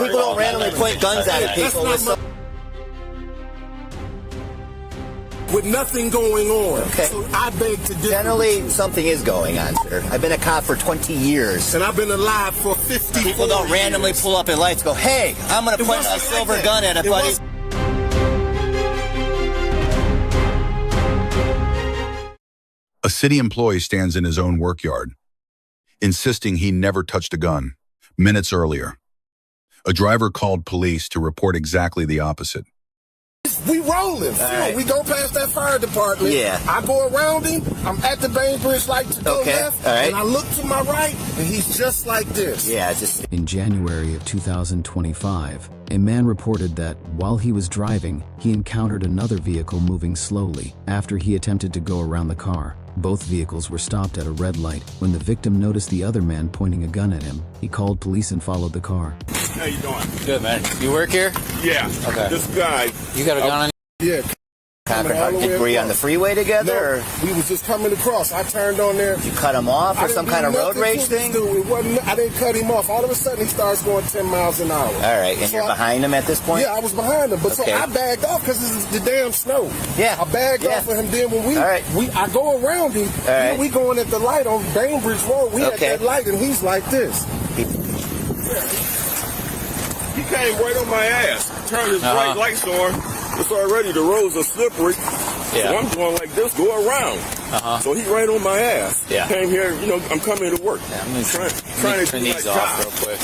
People don't randomly point guns at people with nothing going on. Okay. So I beg to differ. Generally, something is going on, sir. I've been a cop for 20 years. And I've been alive for 50 People don't randomly pull up at lights and go, hey, I'm going to point a silver gun at a buddy. A city employee stands in his own work yard, insisting he never touched a gun, minutes earlier. A driver called police to report exactly the opposite. We rolling. Right. We go past that fire department. Yeah. I go around him. I'm at the Bainbridge light to go left. All right. And I look to my right, and he's just like this. Yeah, just... In January of 2025, a man reported that while he was driving, he encountered another vehicle moving slowly. After he attempted to go around the car, both vehicles were stopped at a red light. When the victim noticed the other man pointing a gun at him, he called police and followed the car. How you doing? Good, man. You work here? Yeah. Okay. This guy. You got a gun on you? Yeah. Were you on the freeway together? No, or we was just coming across. I turned on there. you cut him off or some kind of road rage thing? It wasn't, I didn't cut him off. All of a sudden, he starts going 10 miles an hour. All right, and So you're behind him at this point? Yeah, I was behind him, but Okay. so I bagged off because it's the damn snow. Yeah. I bagged Yeah. off of him. Then when I go around him, right. we going at the light on Bainbridge Road. We Okay. at that light, and he's like this. He came right on my ass. Turned his bright lights on. It's already, the roads are slippery. Yeah. So I'm going like this, go around. So he right on my ass. Yeah. Came here, I'm coming to work. Yeah, I'm gonna trying to turn do these my off job. real quick.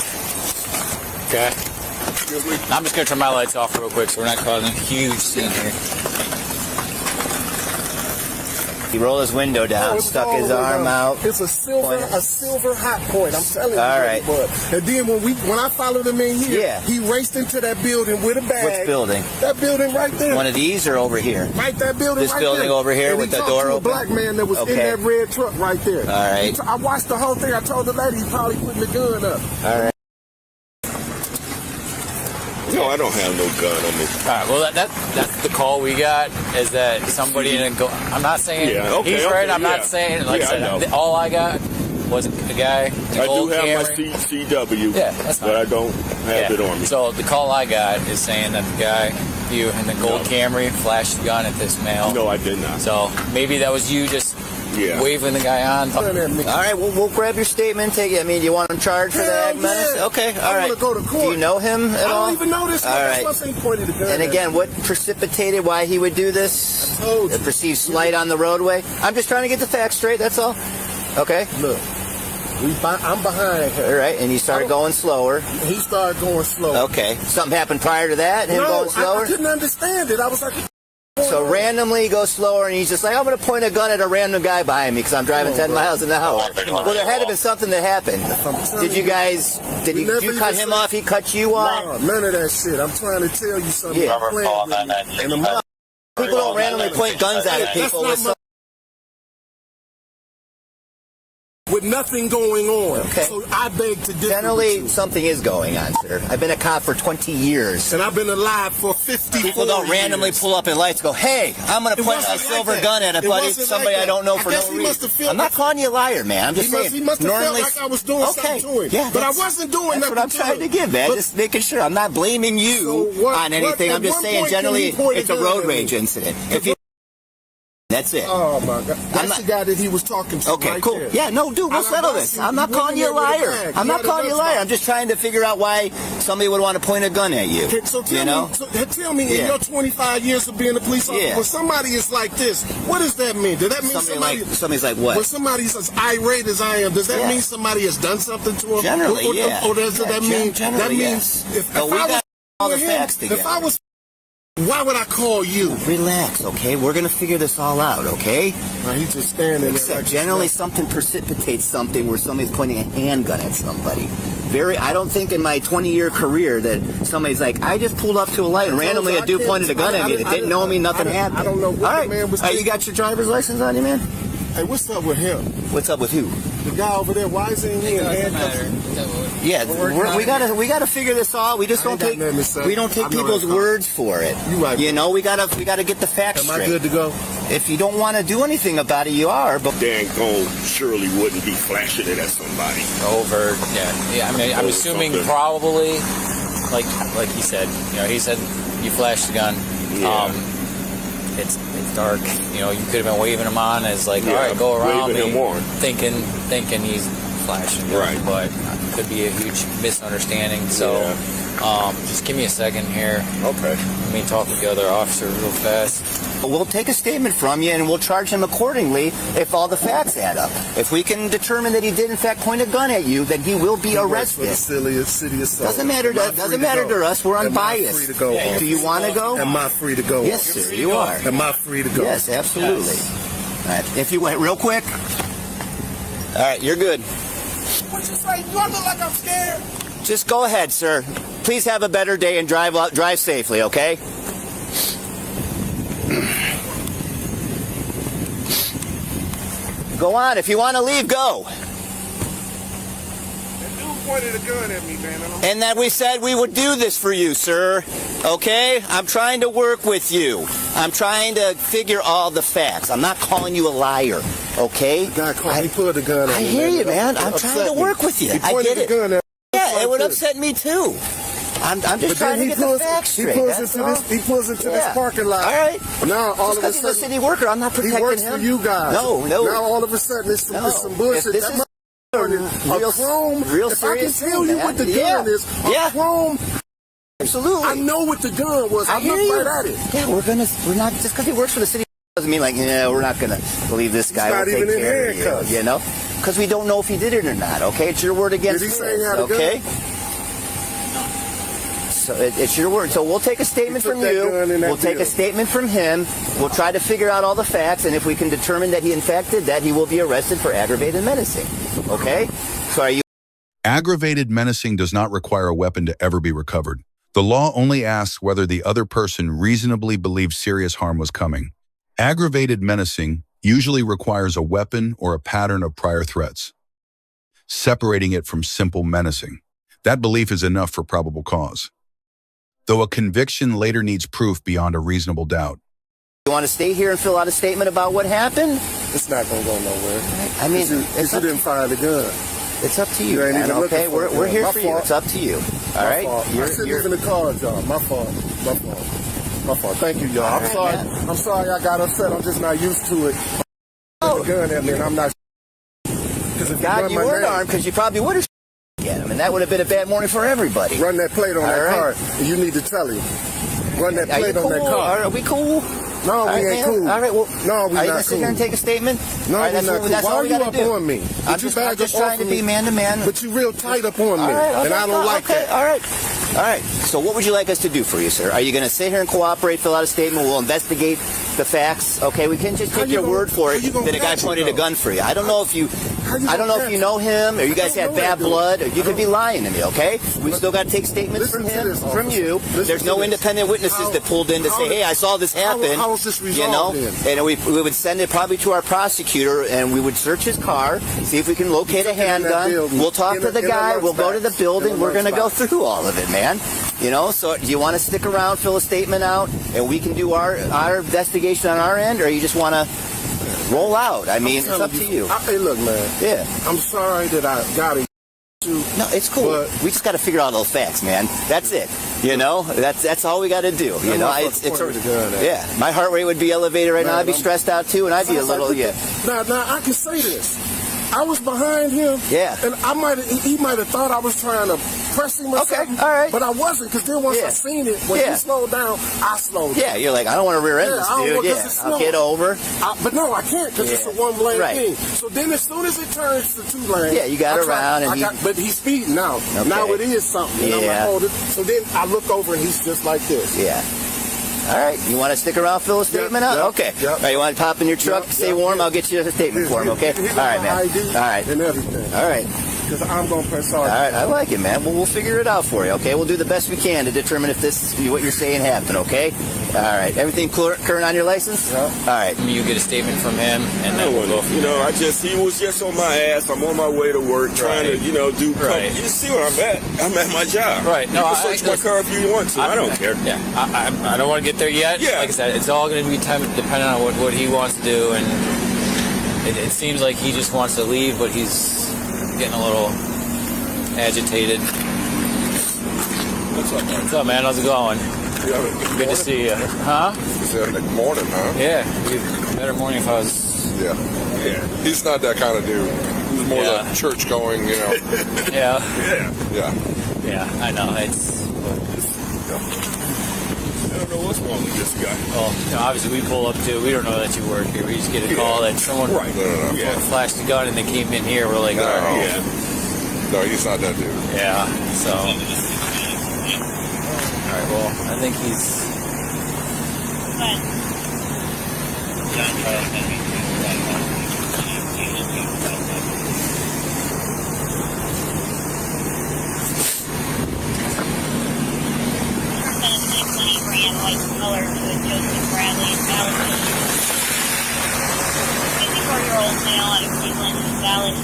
Okay. I'm just gonna turn my lights off real quick so we're not causing a huge scene here. He rolled his window down, It's stuck all his the way arm down. out. It's a silver hot point. I'm telling you. All right. Bud. And then when I followed him in here, Yeah. he raced into that building with a bag. Which building? That building right there. One of these or over here? Right, that building This right building there. over here And with he the talked door to open? a black man that was Okay. in that red truck right there. All right. I watched the whole thing. I told the lady he probably putting the gun up. All right. No, I don't have no gun on me. All right. Well, that's the call we got is that somebody in a go. I'm not saying Yeah, okay, he's right. okay, I'm not yeah. saying like Yeah, I I know. said. All I got was a guy. In a I do gold have my Camry. CW, Yeah, that's fine. but I don't have it on me. So the call I got is saying that the guy, you in the gold Camry, flashed the gun at this male. No, I did not. So maybe that was you just waving the guy on. All right, we'll grab your statement and take it. I mean, you want him charged for that menace? Yeah. Okay, all right. I want to go to court. Do you know him at I all? don't even know this. All right. That's why he pointed the gun And at again, me. what precipitated why he would do this? I told you. A perceived slight on the roadway? I'm just trying to get the facts straight, that's all. Okay? Look, I'm behind him. All right, and you started going slower. He started going slow. Okay. Something happened prior to that, him going slower? I couldn't understand it. I was like... So randomly he goes slower, and he's just like, I'm going to point a gun at a random guy behind me because I'm driving 10 miles an hour. Well, there had to have been something that happened. Did you cut him off? He cut you off? No, none of that shit. I'm trying to tell you something. Yeah. I'm playing with you. And I'm People don't randomly point guns at people with nothing going on. Okay. So I beg to differ. Generally, with you. something is going on, sir. I've been a cop for 20 years. And I've been alive for 50 People don't randomly pull up at lights and go, hey, I'm going to point a silver gun at a buddy, somebody I don't know for no reason. I'm not calling you a liar, man. I'm just saying. He must have felt normally, like I was doing something to him. Yeah, but I wasn't doing that's nothing what I'm trying to get, man. Just making sure. I'm not blaming you on anything. I'm just saying, generally, it's a road rage incident. If you That's it. Oh, my God. That's the guy that he was talking to. Okay, right cool. there. Yeah, no, dude, we'll settle this. I'm not calling you a liar. I'm not calling you a liar. I'm just trying to figure out why somebody would want to point a gun at you. Okay, so tell me, in your 25 years of being a police officer, when somebody is like this, what does that mean? Does that mean somebody's like what? When somebody's as irate as I am, does that mean somebody has done something to him? Generally, yeah. Or does that mean generally, that means if we I was got all the him, facts together. if I was, why would I call you? Relax, okay? We're gonna figure this all out, okay? He's just standing there. Except generally something precipitates something where somebody's pointing a handgun at somebody. I don't think in my 20-year career that somebody's like, I just pulled up to a light and randomly a dude pointed a gun at me that didn't know me, nothing happened. I don't know what the man was you got your driver's license on you, man? Hey, what's up with him? What's up with who? The guy over there. Why is he in here? Yeah, we gotta figure this out. We just don't take people's words for it. You right. You know, we gotta get the facts straight. Am I good to go? If you don't want to do anything about it, you are. But Dan Cole surely wouldn't be flashing it at somebody. Yeah. I mean, I'm assuming probably. like he said, he said you flashed the gun. Yeah. It's dark. You could have been waving him on as like, all right, go around me, thinking he's flashing. Right. But it could be a huge misunderstanding. So just give me a second here. Okay. Let me talk with the other officer real fast. We'll take a statement from you and we'll charge him accordingly if all the facts add up. If we can determine that he did in fact point a gun at you, then he will be arrested. Doesn't matter to us. We're unbiased. Free to go, do you want to go? Am I free to go? Yes, sir. You are. Am I free to go? Yes, absolutely. Yes. All right. If you went real quick. All right, you're good. What you say? You look like I'm scared. Just go ahead, sir. Please have a better day and drive safely, okay? Go on. If you want to leave, go. That dude pointed a gun at me, man. And that we said we would do this for you, sir. Okay? I'm trying to work with you. I'm trying to figure all the facts. I'm not calling you a liar, okay? He pulled the gun at me. I hear you, man. I'm trying to work with you. He I pointed get the gun it. at me. Yeah, it would upset me too. I'm just trying to get the facts straight. He pulls into this parking lot. All right. Now all of a Because he's a sudden, city worker, I'm not protecting him. he works for you guys. No. Now all of a sudden, it's some bullshit. If this is a chrome. real If I can serious tell thing, you man. what the gun is, a chrome. Absolutely. I know what the gun was. I looked right at it. Yeah, we're not, just because he works for the city doesn't mean like, we're not going to believe this guy will take care of you, Because we don't know if he did it or not, okay? It's your word against his, okay? So it's your word. So we'll take a statement from you. We'll take a statement from him. We'll try to figure out all the facts, and if we can determine that he in fact did that, he will be arrested for aggravated menacing. Okay? So are you... Aggravated menacing does not require a weapon to ever be recovered. The law only asks whether the other person reasonably believed serious harm was coming. Aggravated menacing usually requires a weapon or a pattern of prior threats, separating it from simple menacing. That belief is enough for probable cause, though a conviction later needs proof beyond a reasonable doubt. You want to stay here and fill out a statement about what happened? It's not going to go nowhere. I mean, you didn't fire the gun. It's up to you, man, okay? We're here for you. It's up to you. All right? I shouldn't even have called y'all. My fault. Thank you, y'all. I'm sorry I got upset. I'm just not used to it. The gun at me, and I'm not. God, you weren't armed because you probably would have at him, and that would have been a bad morning for everybody. Run that plate on that car. You need to tell him. Run that plate on that car. Are we cool? No, we ain't cool. All right, well, no, we not cool. Are you going to sit here and take a statement? No, right, we're not cool. Why are you up on me? I'm just trying to be man-to-man. But you real tight up on me, and I don't like that. All right. So what would you like us to do for you, sir? Are you going to sit here and cooperate, fill out a statement? We'll investigate the facts. Okay, we can't just take your word for it that a guy pointed a gun for you. I don't know if you know him, or you guys had bad blood, or you could be lying to me, okay? We still got to take statements from him, from you. There's no independent witnesses that pulled in to say, hey, I saw this happen. How is this resolved then? And we would send it probably to our prosecutor, and we would search his car, see if we can locate a handgun. We'll talk to the guy. We'll go to the building. We're going to go through all of it, man. So do you want to stick around, fill a statement out, and we can do our investigation on our end, or you just want to roll out? I mean, it's up to you. Hey, look, man. Yeah. I'm sorry that I got it. No, it's cool. We just got to figure out those facts, man. That's it. That's all we got to do. Yeah. My heart rate would be elevated right now. I'd be stressed out too, and I'd be a little. Now I can say this. I was behind him. Yeah. And he might have thought I was trying to press him or something. All right. But I wasn't, because then once I seen it, when he slowed down, I slowed down. Yeah, you're like, I don't want to rear end this dude. I'll get over. But no, I can't, because it's a one-lane thing. So then as soon as it turns to two lanes, you got around. But he's speeding now. Okay. Now it is something. And I'm like, so then I look over and he's just like this. Yeah. All right. You want to stick around, fill a statement out? Okay. Yep. All right. You want to pop in your truck, stay warm? I'll get you a statement for him, okay? All right, man. ID all right. And everything. All right. Because I'm going to press hard. All right. I like it, man. Well, we'll figure it out for you, okay? We'll do the best we can to determine if what you're saying happened, okay? All right. Everything current on your license? Yeah. All right. You get a statement from him, and then we'll go from there. he was just on my ass. I'm on my way to work, trying to, do. Right. You see where I'm at? I'm at my job. Right. No, you can search my car if you want to. I don't care. Yeah. I don't want to get there yet. Yeah. Like I said, it's all going to be dependent on what he wants to do, and it seems like he just wants to leave, but he's getting a little agitated. What's up, man? What's up, man? How's it going? Good to see you. Huh? It's the morning, huh? Yeah. Better morning if I was... Yeah. He's not that kind of dude. He's more the church going, you know. Yeah. Yeah. I know. It's... I don't know what's wrong with this guy. Well, obviously we pull up too. We don't know that you work here. We just get a call that someone flashed a gun and they came in here. We're like, No, all right. no, he's not that dude. Yeah. So... All right, well, I think he's... White color to Joseph Bradley in Dallas. 54-year-old male out of Cleveland, Dallas.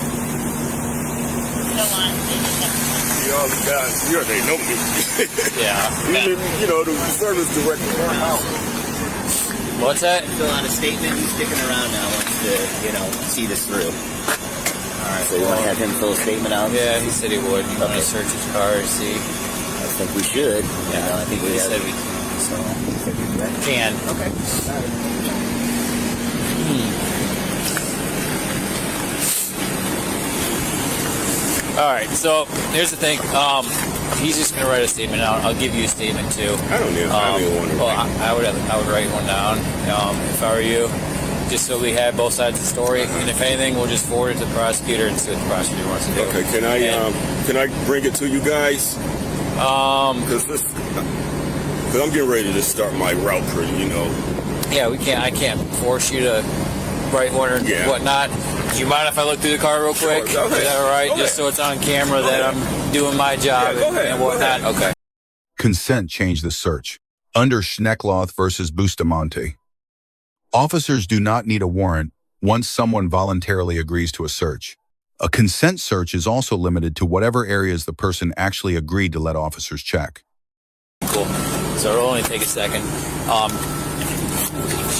Go on. All the guys here, they know me. Even, you know, the service director of our house. What's that? Fill out a statement. He's sticking around now. Wants to, see this through. All right. So you want to have him fill a statement out? Yeah, he said he would. You want to search his car to see? I think we should. Yeah, I think he said we can. So can. Okay. All right. So here's the thing. He's just gonna write a statement out. I'll give you a statement too. I don't even want to write. I would write one down if I were you, just so we have both sides of the story. And if anything, we'll just forward it to the prosecutor and see what the prosecutor wants to do. Okay. Can I bring it to you guys? Because I'm getting ready to start my route pretty, Yeah, we can't. I can't force you to write one or whatnot. Do you mind if I look through the car real quick? Sure. Is that all right? Just so it's on camera that I'm doing my job and whatnot. Okay. Consent changed the search. Under Schneckloth versus Bustamante. Officers do not need a warrant once someone voluntarily agrees to a search. A consent search is also limited to whatever areas the person actually agreed to let officers check. Cool. So it'll only take a second.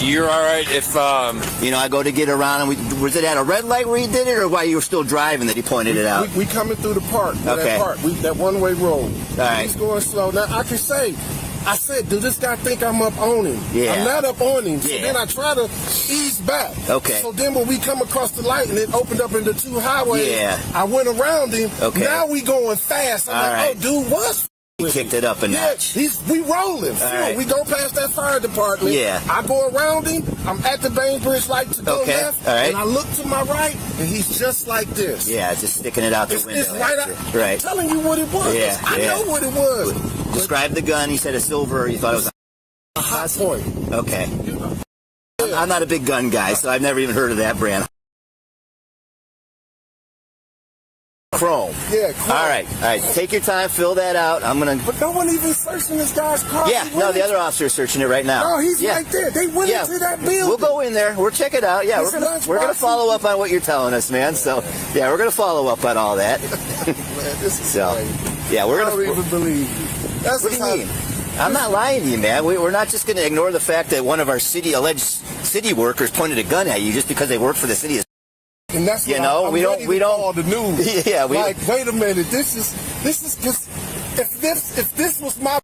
You're all right if I go to get around, and was it at a red light where he did it, or while you were still driving that he pointed it out? We coming through the park. Okay. That one-way road. All right. He's going slow. Now, I said, does this guy think I'm up on him? Yeah. I'm not up on him. So Yeah. then I try to ease back. Okay. So then when we come across the light and it opened up into two highways, I went around him. Okay. Now we going fast. I'm All right. oh, dude, what's He kicked it up a notch. we rolling. right. We go past that fire department. Yeah. I go around him. I'm at the Bainbridge light to go left. All right. And I look to my right, and he's just like this. Yeah, just sticking it out the window. It's right after. out. Right. I'm telling you what it was. Yeah, I know what it was. Describe the gun. He said a silver. You thought it was A hot point. okay. I'm not a big gun guy, so I've never even heard of that brand. Chrome. Yeah, chrome. All right. Take your time. Fill that out. I'm gonna. But no one even searching this guy's car. Yeah. No, the other officer's searching it right now. No, he's right there. They went into that building. We'll go in there. We'll check it out. Yeah, He's we're gonna follow up on what you're telling us, man. So yeah, we're gonna follow up on all that. Man, this is So crazy. yeah, we're I gonna. don't even believe you. That's What do you how- mean? I'm not lying to you, man. We're not just going to ignore the fact that one of our alleged city workers pointed a gun at you just because they work for the city. And that's You what know, I'm we ready don't to call the news. Yeah, we like, wait a minute, this is just if this was my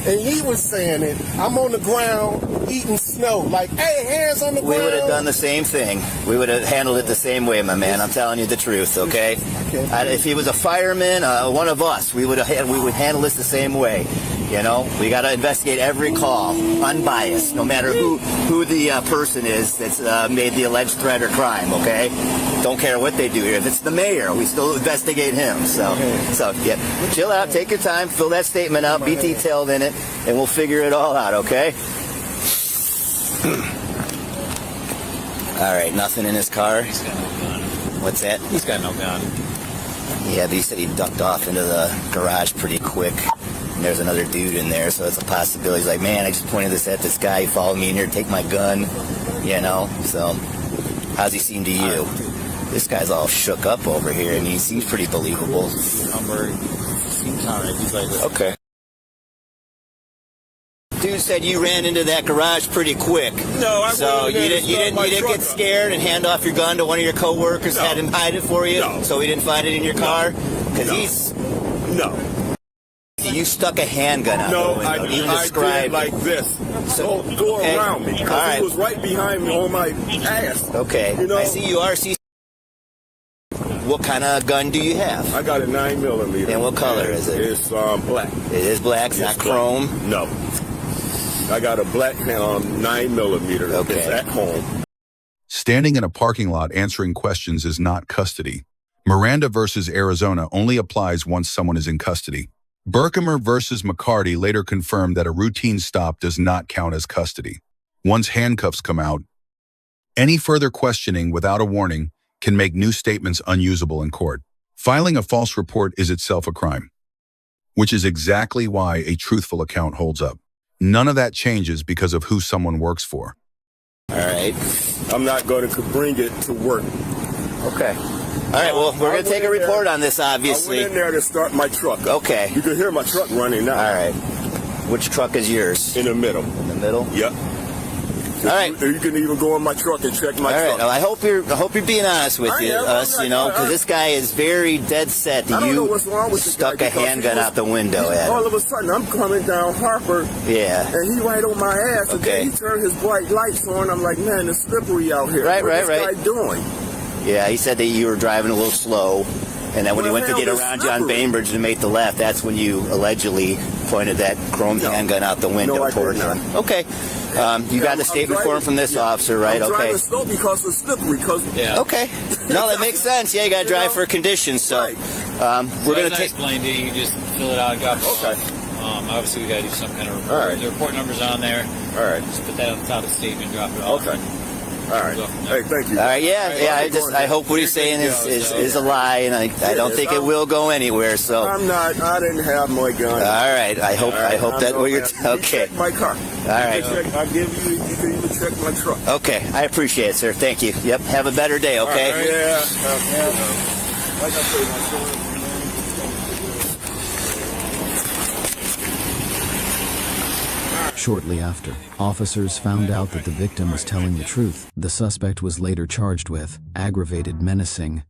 and he was saying it, I'm on the ground eating snow. Like, hey, hands on the ground. We would have done the same thing. We would have handled it the same way, my man. I'm telling you the truth, okay? If he was a fireman, one of us, we would handle this the same way. You know, we got to investigate every call, unbiased, no matter who the person is that's made the alleged threat or crime. Okay, don't care what they do here. If it's the mayor, we still investigate him. So yeah, chill out, take your time, fill that statement out, be detailed in it, and we'll figure it all out. Okay. All right, nothing in his car. He's got no gun. What's that? He's got no gun. Yeah, but he said he ducked off into the garage pretty quick. And there's another dude in there, so it's a possibility. He's like, man, I just pointed this at this guy. He followed me in here to take my gun. You know, so how's he seem to you? This guy's all shook up over here, and he seems pretty believable. Number seems alright. He's like, Okay. Dude said you ran into that garage pretty quick. No, I So went you in there didn't and started my get truck up. scared and hand off your gun to one of your coworkers, No. had him hide it for you, No. so he didn't find it in your car? Because No. he's No. You stuck a handgun out No, the window. You I described did like this. So go okay. around me. Because All right. he was right behind me on my ass. Okay. You know? I see you are. What kind of gun do you have? I got a 9mm. And what color is it? It's black. It is black. It's not chrome. No. I got a black 9mm. Okay. It's at home. Standing in a parking lot answering questions is not custody. Miranda versus Arizona only applies once someone is in custody. Berkemer versus McCarty later confirmed that a routine stop does not count as custody. Once handcuffs come out, any further questioning without a warning can make new statements unusable in court. Filing a false report is itself a crime, which is exactly why a truthful account holds up. None of that changes because of who someone works for. All right. I'm not going to bring it to work. Okay. All right, well, we're going to take a report on this, obviously. I went in there to start my truck. Okay. You can hear my truck running now. All right. Which truck is yours? In the middle. In the middle? Yep. All right. You can even go in my truck and check my All right. truck. Well, I hope you're being honest with us, you know, because this guy is very dead set that I don't know you what's wrong with the stuck guy a handgun out the window at him. All of a sudden, I'm coming down Harper, Yeah. and he right on my ass. Okay. And then he turned his bright lights on. I'm like, man, it's slippery out here. Right, What's right. this guy doing? Yeah, he said that you were driving a little slow, and that when he Well, went to hell, get it's around you on slippery. Bainbridge to make the left, that's when you allegedly pointed that chrome handgun out the window No, I did towards not. him. Okay. You got the statement form from this officer, right? I'm Okay. driving slow because it's slippery. Yeah. Okay. No, that makes sense. Yeah, you got to drive for conditions. So Right. we're going As to I take. explained to you, you just fill it out and drop it off. Okay. Obviously, we got to do some kind of report. All right. The report number's on there. All right. Just put that on the top of the statement and drop it off. Okay. All right. Hey, thank you. All right. Yeah. All right, Yeah. I hope what he's saying is a lie, and I don't think it will go anywhere. So. I'm not. I didn't have my gun. All right. I hope that what you're. Okay. Check my car. All right. I'll give you. You can even check my truck. Okay. I appreciate it, sir. Thank you. Yep. Have a better day. Okay. Yeah. Like I say, my son. Shortly after, officers found out that the victim was telling the truth. The suspect was later charged with aggravated menacing,